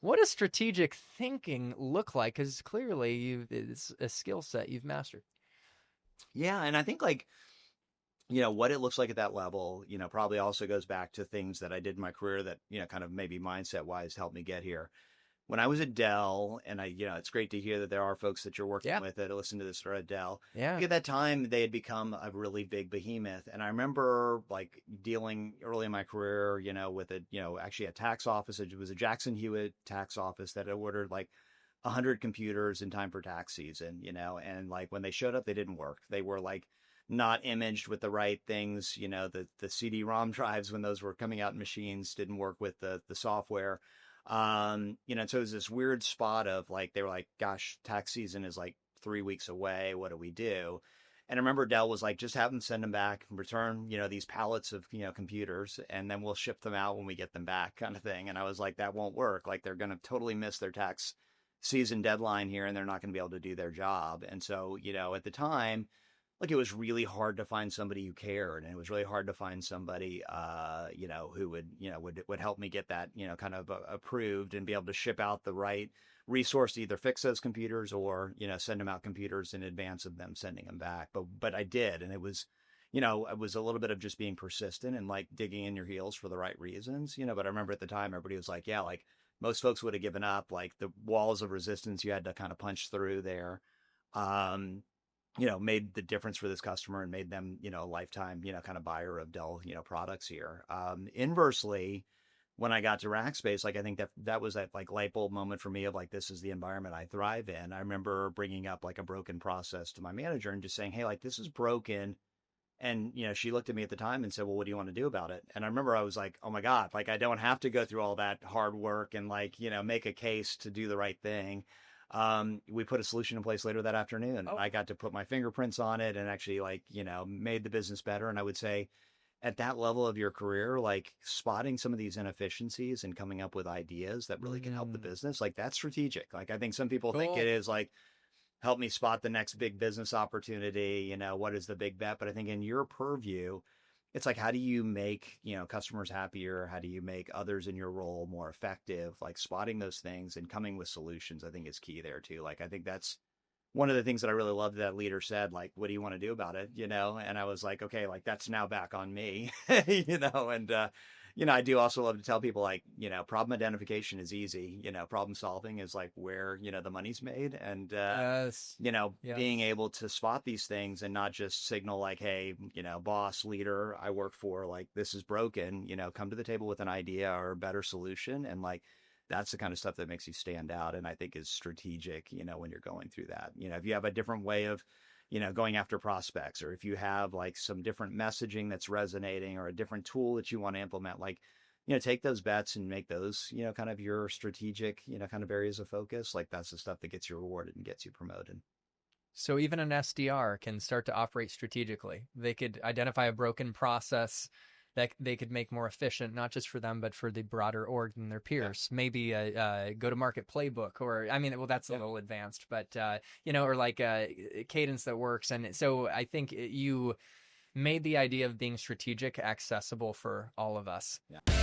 What does strategic thinking look like? Because clearly it's a skill set you've mastered. Yeah, and I think like, what it looks like at that level, probably also goes back to things that I did in my career that, kind of maybe mindset wise helped me get here. When I was at Dell, and it's great to hear that there are folks that you're working Yeah. with that listen to this are at Dell. Yeah. Like at that time, they had become a really big behemoth. And I remember like dealing early in my career, with actually a tax office. It was a Jackson Hewitt tax office that had ordered like 100 computers in time for tax season, and like when they showed up, they didn't work. They were like not imaged with the right things. The CD-ROM drives when those were coming out in machines didn't work with the software. So it was this weird spot of like, they were like, gosh, tax season is like 3 weeks away. What do we do? And I remember Dell was like, just have them send them back and return, these pallets of, computers, and then we'll ship them out when we get them back kind of thing. And I was like, that won't work. Like they're going to totally miss their tax season deadline here and they're not going to be able to do their job. And so, at the time, like it was really hard to find somebody who cared, and it was really hard to find somebody, who would help me get that, kind of approved and be able to ship out the right resource to either fix those computers or, send them out computers in advance of them sending them back. But I did, and it was a little bit of just being persistent and like digging in your heels for the right reasons, but I remember at the time everybody was like, yeah, like most folks would have given up, like the walls of resistance you had to kind of punch through there. Um, made the difference for this customer and made them, a lifetime, kind of buyer of Dell, products here. Inversely, when I got to Rackspace, like I think that was that like light bulb moment for me of like, this is the environment I thrive in. I remember bringing up like a broken process to my manager and just saying, hey, like this is broken. And, she looked at me at the time and said, well, what do you want to do about it? And I remember I was like, oh my God, like I don't have to go through all that hard work and like, make a case to do the right thing. We put a solution in place later that afternoon. Oh, I got to put my fingerprints on it and actually like, made the business better. And I would say at that level of your career, like spotting some of these inefficiencies and coming up with ideas that really can help the business, like that's strategic. Like I think some people think it cool. is like, help me spot the next big business opportunity, what is the big bet? But I think in your purview, it's like, how do you make, customers happier? How do you make others in your role more effective? Like spotting those things and coming with solutions, I think is key there too. Like, I think that's one of the things that I really loved that leader said, like, what do you want to do about it? And I was like, okay, like that's now back on me, and, I do also love to tell people like, problem identification is easy, problem solving is like where, the money's made. And, Yes. being Yes. able to spot these things and not just signal like, hey, boss, leader I work for, like this is broken, come to the table with an idea or a better solution. And like, that's the kind of stuff that makes you stand out and I think is strategic, when you're going through that. If you have a different way of, going after prospects, or if you have like some different messaging that's resonating or a different tool that you want to implement, like, take those bets and make those, kind of your strategic, kind of areas of focus. Like that's the stuff that gets you rewarded and gets you promoted. So even an SDR can start to operate strategically. They could identify a broken process that they could make more efficient, not just for them, but for the broader org and their Yeah. peers. Maybe a go-to-market playbook, or I mean, well, that's a little advanced, but or like a cadence that works. And so I think you made the idea of being strategic accessible for all of us. Yeah.